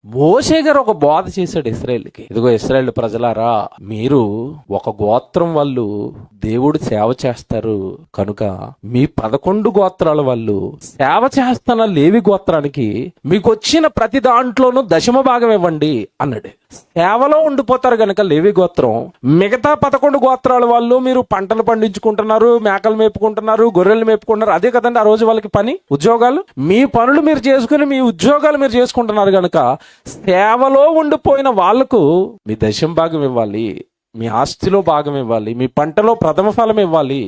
మోషే గారు ఒక బోధ చేశాడు ఇశ్రాయేలుకి. ఇదిగో ఇశ్రాయేలు ప్రజలారా, మీరు ఒక గోత్రం వాళ్ళు దేవుడు సేవ చేస్తారు కనుక మీ 11 గోత్రాల వాళ్ళు సేవ చేస్తున్న లేవి గోత్రానికి మీకు వచ్చిన ప్రతి దాంట్లోనూ 10వ భాగం ఇవ్వండి అన్నాడు. సేవలో ఉండిపోతారు గనక లేవి గోత్రం, మిగతా 11 గోత్రాల వాళ్ళు మీరు పంటలు పండించుకుంటున్నారు, మేకలు మేపుకుంటున్నారు, గొర్రెలు మేపుకుంటున్నారు, అదే కదండి ఆ రోజు వాళ్ళకి పని, ఉద్యోగాలు. మీ పనులు మీరు చేసుకుని మీ ఉద్యోగాలు మీరు చేసుకుంటున్నారు గనక సేవలో ఉండిపోయిన వాళ్లకు మీ 10వ భాగం ఇవ్వాలి, మీ ఆస్తిలో భాగం ఇవ్వాలి, మీ పంటలో ప్రథమ ఫలం ఇవ్వాలి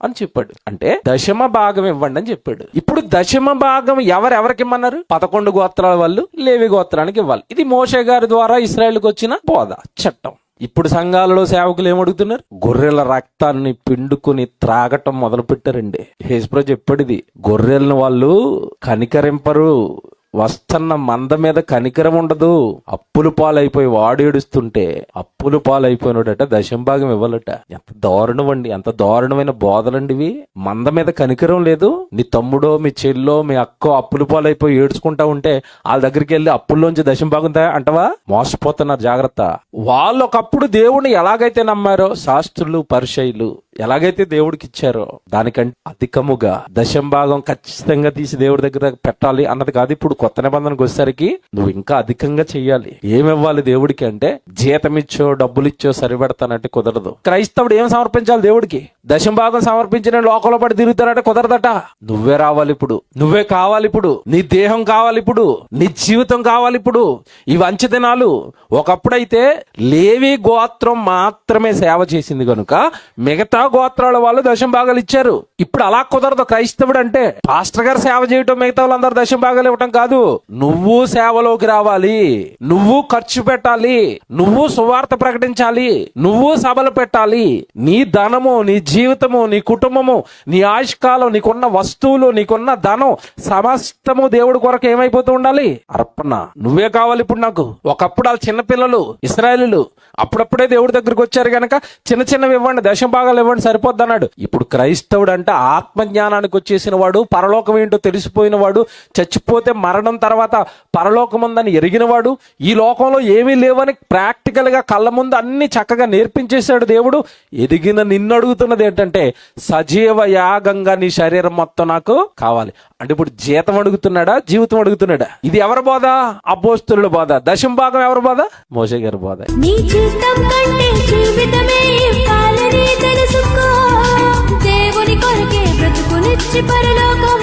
అని చెప్పాడు. అంటే 10వ భాగం ఇవ్వండి అని చెప్పాడు. ఇప్పుడు 10వ భాగం ఎవరెవరికి ఇమ్మన్నారు? 11 గోత్రాల వాళ్ళు లేవి గోత్రానికి ఇవ్వాలి. ఇది మోషే గారి ద్వారా ఇశ్రాయేలుకి వచ్చిన బోధ, చట్టం. ఇప్పుడు సంఘాలలో సేవకులు ఏమడుగుతున్నారు? గొర్రెల రక్తాన్ని పిండుకుని త్రాగటం మొదలు పెట్టారండి. యేసుప్రభు చెప్పాడు, ఇది గొర్రెలను వాళ్ళు కనికరింపరు, వస్తున్న మంద మీద కనికరం ఉండదు. అప్పులు పాలైపోయి వాడు ఏడుస్తుంటే అప్పులు పాలైపోయినాడట 10వ భాగం ఇవ్వాలట. ఎంత దారుణం అండి, ఎంత దారుణమైన బోధలండి ఇవి. మంద మీద కనికరం లేదు. నీ తమ్ముడో మీ చెల్లో మీ అక్కో అప్పులు పాలైపోయి ఏడ్చుకుంటా ఉంటే వాళ్ళ దగ్గరికి వెళ్ళి అప్పుల్లోంచి 10వ భాగం అంటవా? మోసపోతున్నారు, జాగ్రత్త. వాళ్ళు ఒకప్పుడు దేవుణ్ణి ఎలాగైతే నమ్మారో, శాస్త్రులు పరిసయ్యులు ఎలాగైతే దేవుడికి ఇచ్చారో దానికంటే అధికముగా 10వ భాగం ఖచ్చితంగా తీసి దేవుడి దగ్గర పెట్టాలి అన్నది కాదు. ఇప్పుడు కొత్త నిబంధనకు వచ్చేసరికి నువ్వు ఇంకా అధికంగా చెయ్యాలి. ఏమివ్వాలి దేవుడికి అంటే, జీతం ఇచ్చో డబ్బులు ఇచ్చో సరిపెడతానంటే కుదరదు. క్రైస్తవుడు ఏం సమర్పించాలి దేవుడికి? 10వ భాగం సమర్పించిన లోకంలో పడి తిరుగుతానంటే కుదరదట. నువ్వే రావాలి ఇప్పుడు, నువ్వే కావాలి ఇప్పుడు, నీ దేహం కావాలి ఇప్పుడు, నీ జీవితం కావాలి ఇప్పుడు. ఇవి అంచె దినాలు. ఒకప్పుడైతే లేవి గోత్రం మాత్రమే సేవ చేసింది కనుక మిగతా గోత్రాల వాళ్ళు 10వ భాగాలు ఇచ్చారు. ఇప్పుడు అలా కుదరదు. క్రైస్తవుడు అంటే పాస్టర్ గారు సేవ చేయటం, మిగతా వాళ్ళందరూ 10వ భాగాలు ఇవ్వటం కాదు. నువ్వు సేవలోకి రావాలి, నువ్వు ఖర్చు పెట్టాలి, నువ్వు సువార్త ప్రకటించాలి, నువ్వు సభలు పెట్టాలి. నీ ధనము, నీ జీవితము, నీ కుటుంబము, నీ ఆయుష్కాలం, నీకున్న వస్తువులు, నీకున్న ధనం సమస్తము దేవుడి కొరకు ఏమైపోతూ ఉండాలి? అర్పణ. నువ్వే కావాలి ఇప్పుడు నాకు. ఒకప్పుడు వాళ్ళు చిన్నపిల్లలు ఇశ్రాయేలీయులు అప్పుడప్పుడే దేవుడి దగ్గరికి వచ్చారు గనక చిన్న చిన్నవి ఇవ్వండి, 10వ భాగాలు ఇవ్వండి సరిపోద్ది అన్నాడు. ఇప్పుడు క్రైస్తవుడు అంటే ఆత్మజ్ఞానానికి వచ్చేసిన వాడు, పరలోకం ఏంటో తెలిసిపోయిన వాడు, చచ్చిపోతే మరణం తర్వాత పరలోకం ఉందని ఎరిగిన వాడు, ఈ లోకంలో ఏమీ లేవని ప్రాక్టికల్ గా కళ్ళ ముందు అన్ని చక్కగా నేర్పించేశాడు దేవుడు. ఎదిగిన నిన్ను అడుగుతున్నది ఏంటంటే, సజీవ యాగంగా నీ శరీరం మొత్తం నాకు కావాలి అంటే ఇప్పుడు జీతం అడుగుతున్నాడా, జీవితం అడుగుతున్నాడా? ఇది ఎవరి బోధ? అపోస్తలుల బోధ. 10వ భాగం ఎవరి బోధ? మోషే గారి బోధ. నీ జీవితం కంటే జీవితమే ఇవ్వాలని తెలుసుకో. దేవుని కొరకే బ్రతుకునిచ్చి పరలోకం